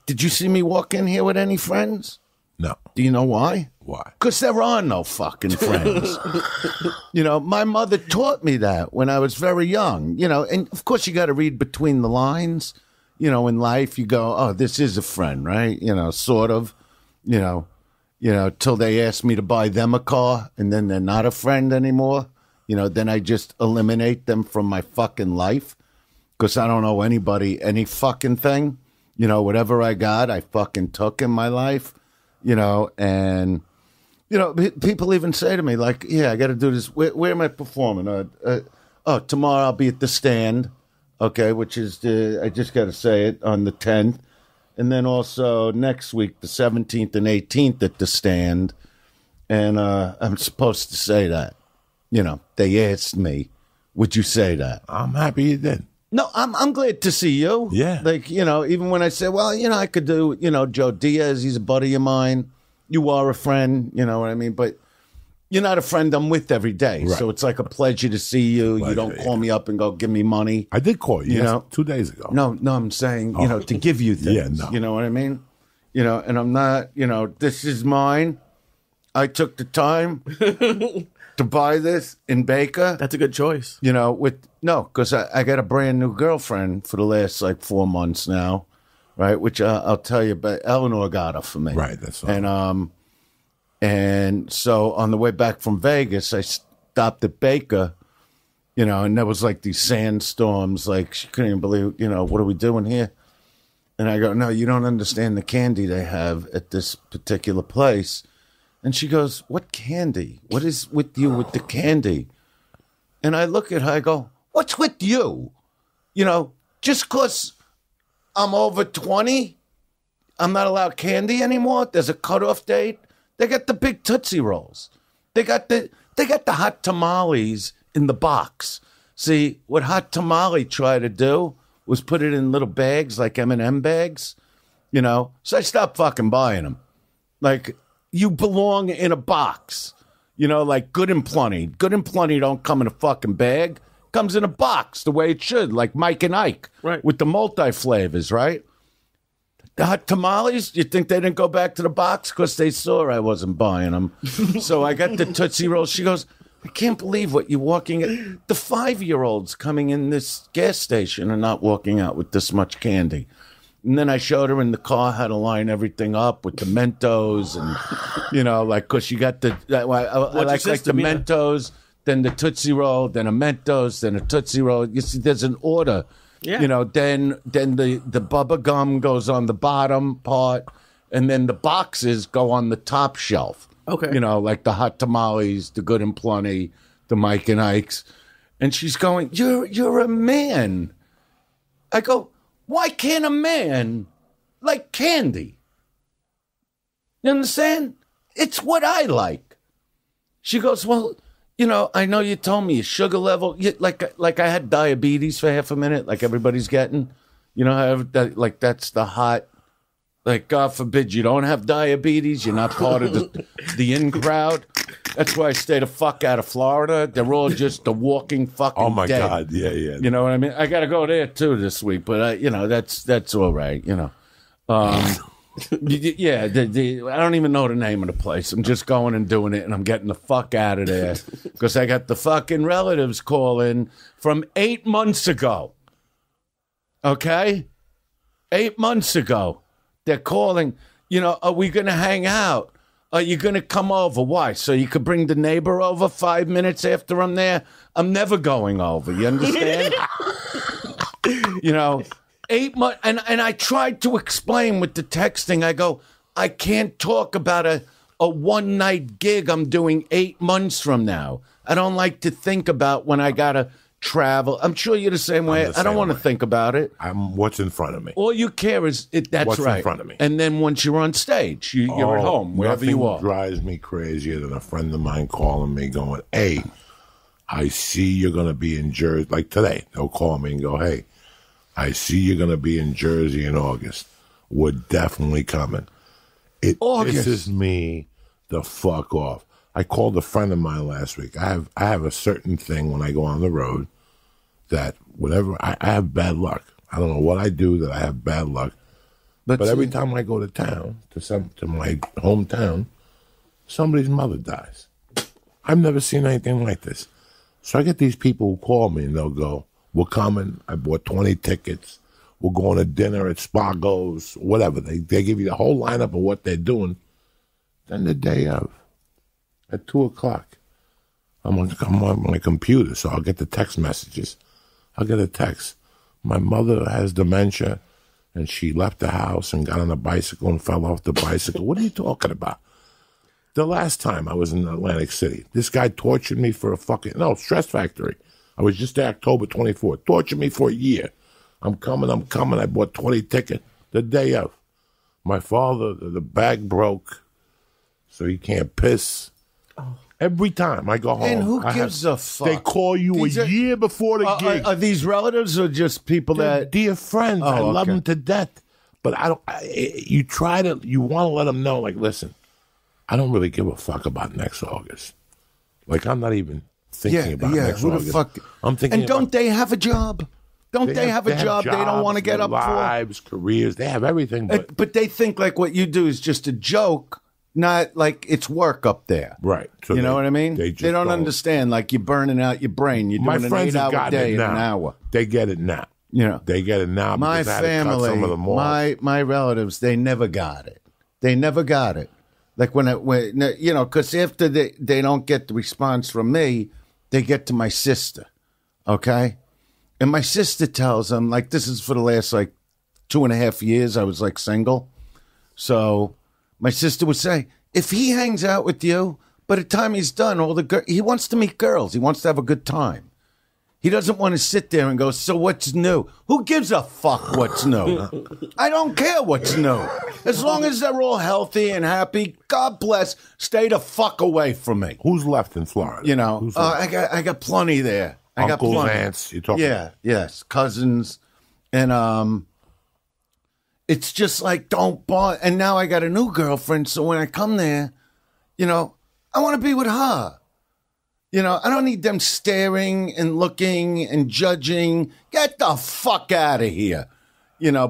Did you see me walk in here with any friends? No. Do you know why? Why? Because there are no fucking friends. My mother taught me that when I was very young, and of course you got to read between the lines. In life you go, oh, this is a friend, right? Sort of, till they ask me to buy them a car and then they're not a friend anymore. Then I just eliminate them from my fucking life because I don't owe anybody any fucking thing. Whatever I got, I fucking took in my life, and, people even say to me, like, yeah, I got to do this. Where am I performing? Tomorrow I'll be at the Stand, okay, which is, I just got to say it, on the 10th. And then also next week, the 17th and 18th at the Stand. And I'm supposed to say that. They asked me, would you say that? I'm happy you did. No, I'm glad to see you. Yeah. Like, even when I say, well, I could do, Joe Diaz, he's a buddy of mine. You are a friend, you know what I mean? But you're not a friend I'm with every day. Right. So it's like a pleasure to see you. You don't call me up and go, give me money. I did call you, 2 days ago. No, I'm saying, to give you things. Yeah, no. You know what I mean? And I'm not, this is mine. I took the time to buy this in Baker. That's a good choice. Because I got a brand new girlfriend for the last 4 months now, right? Which I'll tell you, but Eleanor got her for me. Right, that's all. And so on the way back from Vegas, I stopped at Baker, and there was these sandstorms. She couldn't even believe, what are we doing here? And I go, no, you don't understand the candy they have at this particular place. And she goes, what candy? What is with you with the candy? And I look at her, I go, what's with you? Just because I'm over 20, I'm not allowed candy anymore? There's a cutoff date? They got the big Tootsie Rolls. They got the hot tamales in the box. See, what Hot Tamale tried to do was put it in little bags, like M&M bags, So I stopped fucking buying them. You belong in a box, like Good and Plenty. Good and Plenty don't come in a fucking bag. Comes in a box the way it should, like Mike and Ike, right? With the multi-flavors, right? The hot tamales, you think they didn't go back to the box? Because they saw I wasn't buying them. So I got the Tootsie Rolls. She goes, I can't believe what you're walking at. The 5-year-olds coming in this gas station are not walking out with this much candy. And then I showed her in the car how to line everything up with the Mentos and, because you got the, I like the Mentos, then the Tootsie Roll, then a Mentos, then a Tootsie Roll. You see, there's an order. Yeah. Then the bubba gum goes on the bottom part, and then the boxes go on the top shelf. Okay. Like the hot tamales, the Good and Plenty, the Mike and Ike's. And she's going, you're a man. I go, why can't a man like candy? You understand? It's what I like. She goes, well, I know you told me your sugar level, like I had diabetes for half a minute, like everybody's getting. That's the hot, God forbid you don't have diabetes. You're not part of the in crowd. That's why I stay the fuck out of Florida. They're all just the walking fucking Oh, my dead. God. Yeah. You know what I mean? I got to go there, too, this week. But, that's all right, Yeah, I don't even know the name of the place. I'm just going and doing it, and I'm getting the fuck out of there. Because I got the fucking relatives calling from 8 months ago. Okay? 8 months ago. They're calling, are we going to hang out? Are you going to come over? Why? So you could bring the neighbor over 5 minutes after I'm there? I'm never going over. You understand? 8 months. And I tried to explain with the texting. I go, I can't talk about a one-night gig I'm doing 8 months from now. I don't like to think about when I got to travel. I'm sure you're the same way. I don't want to think about it. I'm what's in front of me. All you care is that's what's right. in front of me. And then once you're on stage, you're at home, wherever you are. Nothing drives me crazier than a friend of mine calling me going, hey, I see you're going to be in Jersey. Like today, they'll call me and go, hey, I see you're going to be in Jersey in August. We're definitely coming. It pisses me the fuck off. I called a friend of mine last week. I have a certain thing when I go on the road that whenever I have bad luck. I don't know what I do that I have bad luck. But every time I go to town, to my hometown, somebody's mother dies. I've never seen anything like this. So I get these people who call me and they'll go, we're coming. I bought 20 tickets. We're going to dinner at Spago's, whatever. They give you the whole lineup of what they're doing. Then the day of, at 2 o'clock, I'm on my computer, so I'll get the text messages. I'll get a text. My mother has dementia, and she left the house and got on a bicycle and fell off the bicycle. What are you talking about? The last time I was in Atlantic City, this guy tortured me for Stress Factory. I was just there October 24th. Tortured me for a year. I'm coming. I bought 20 tickets the day of. My father, the bag broke, so he can't piss. Oh. Every time I go home. And who gives a fuck? They call you a year before the gig. Are these relatives or just people that... Dear friends. I love them to death. But you want to let them know, like, listen, I don't really give a fuck about next August. Like, I'm not even thinking about next August. Fuck? I'm thinking and don't they have a job? They have a job they don't want to get up lives, for? Careers, they have everything. But they think like what you do is just a joke, not like it's work up there. Right. So you know what I mean? They don't understand. Like you're burning out your brain. You're doing an 8-hour day in an hour. They get it now. You know, they get it now. My family, some of them my relatives, they never got it. They never got it. Like when because after they don't get the response from me, they get to my sister. Okay. And my sister tells them, like, this is for the last, 2.5 years, I was, single. So my sister would say, if he hangs out with you, by the time he's done, he wants to meet girls. He wants to have a good time. He doesn't want to sit there and go, so what's new? Who gives a fuck what's new? I don't care what's new. As long as they're all healthy and happy, God bless, stay the fuck away from me. Who's left in Florida? You know, I got plenty there. Uncles, aunts, you're talking. Yeah, yes, cousins, and it's just like don't bother. And now I got a new girlfriend, so when I come there, I want to be with her. I don't need them staring and looking and judging. Get the fuck out of here.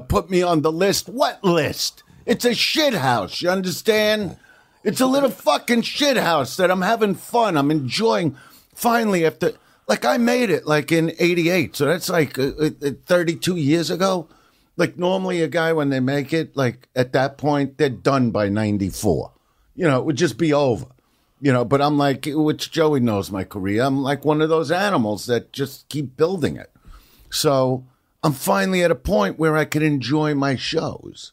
Put me on the list. What list? It's a shit house. You understand? It's a little fucking shit house that I'm having fun. I'm enjoying. Finally, after. I made it, in 88. So that's 32 years ago. Normally a guy, when they make it, at that point, they're done by 94. It would just be over. But I'm which Joey knows my career. I'm like one of those animals that just keep building it. So I'm finally at a point where I can enjoy my shows.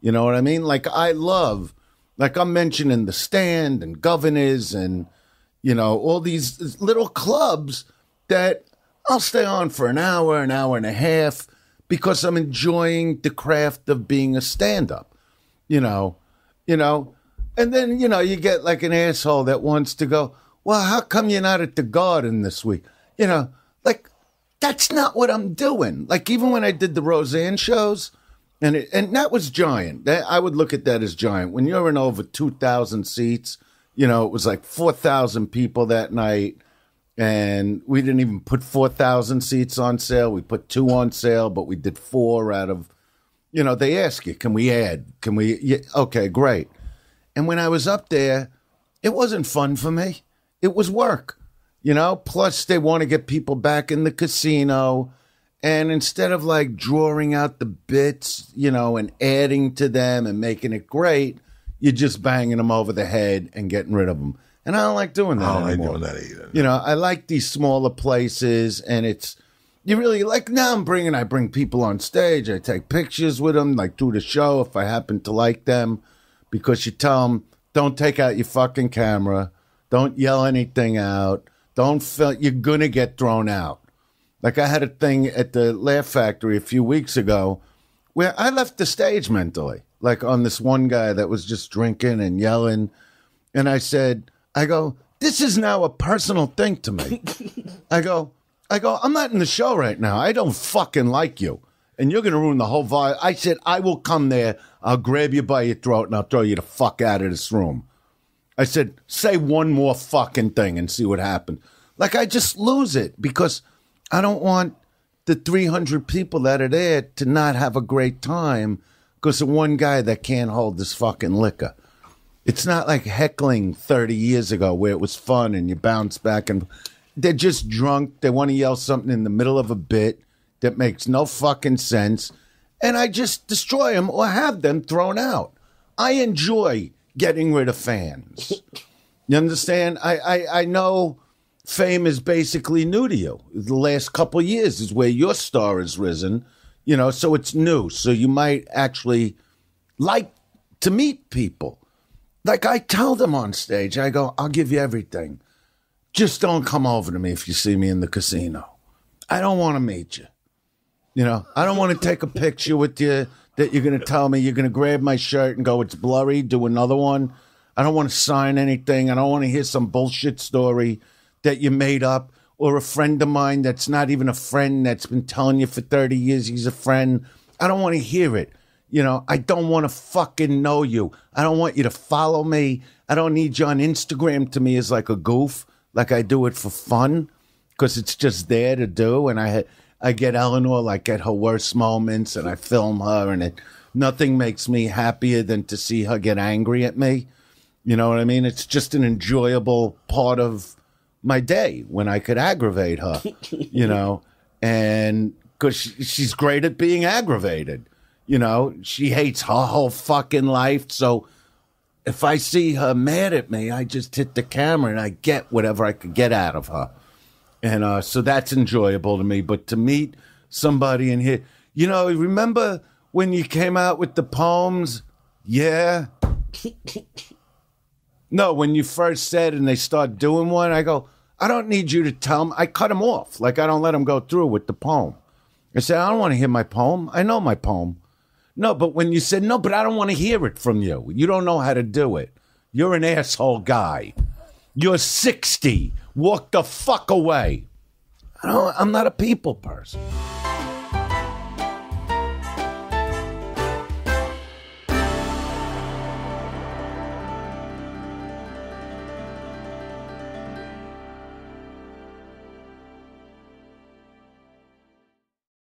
You know what I mean? I love, I'm mentioning The Stand and Governors and, all these little clubs that I'll stay on for an hour and a half because I'm enjoying the craft of being a stand-up, and then, you get an asshole that wants to go, well, how come you're not at the Garden this week? That's not what I'm doing. Even when I did the Roseanne shows, and that was giant. I would look at that as giant. When you're in over 2,000 seats, it was 4,000 people that night. And we didn't even put 4,000 seats on sale. We put 2 on sale, but we did 4 out of, they ask you, can we add? Can we? Yeah, okay, great. And when I was up there, it wasn't fun for me. It was work, Plus, they want to get people back in the casino. And instead of drawing out the bits, and adding to them and making it great, you're just banging them over the head and getting rid of them. And I don't like doing that anymore. I don't like doing that either. I like these smaller places, and you really, now I bring people on stage. I take pictures with them, through the show if I happen to like them, because you tell them, don't take out your fucking camera. Don't yell anything out. Don't feel, you're going to get thrown out. I had a thing at the Laugh Factory a few weeks ago where I left the stage mentally, on this one guy that was just drinking and yelling. And I go, this is now a personal thing to me. I go, I'm not in the show right now. I don't fucking like you. And you're going to ruin the whole vibe. I said, I will come there. I'll grab you by your throat and I'll throw you the fuck out of this room. I said, say one more fucking thing and see what happens. I just lose it because I don't want the 300 people that are there to not have a great time because of one guy that can't hold this fucking liquor. It's not like heckling 30 years ago where it was fun and you bounce back and they're just drunk. They want to yell something in the middle of a bit that makes no fucking sense. And I just destroy them or have them thrown out. I enjoy getting rid of fans. You understand? I know fame is basically new to you. The last couple of years is where your star has risen, you know, so it's new. So you might actually like to meet people. Like I tell them on stage, I go, I'll give you everything. Just don't come over to me if you see me in the casino. I don't want to meet you. You know, I don't want to take a picture with you that you're going to tell me you're going to grab my shirt and go, it's blurry, do another one. I don't want to sign anything. I don't want to hear some bullshit story that you made up or a friend of mine that's not even a friend that's been telling you for 30 years he's a friend. I don't want to hear it. You know, I don't want to fucking know you. I don't want you to follow me. I don't need you on Instagram to me as like a goof, like I do it for fun because it's just there to do. And I get Eleanor like at her worst moments and I film her and nothing makes me happier than to see her get angry at me. You know what I mean? It's just an enjoyable part of my day when I could aggravate her, you know, and because she's great at being aggravated. You know, she hates her whole fucking life. So if I see her mad at me, I just hit the camera and I get whatever I could get out of her. And so that's enjoyable to me. But to meet somebody in here, you know, remember when you came out with the poems? Yeah. No, when you first said and they start doing one, I go, I don't need you to tell them. I cut them off. Like I don't let them go through with the poem. I said, I don't want to hear my poem. I know my poem. No, but when you said, no, but I don't want to hear it from you. You don't know how to do it. You're an asshole guy. You're 60. Walk the fuck away. I'm not a people person.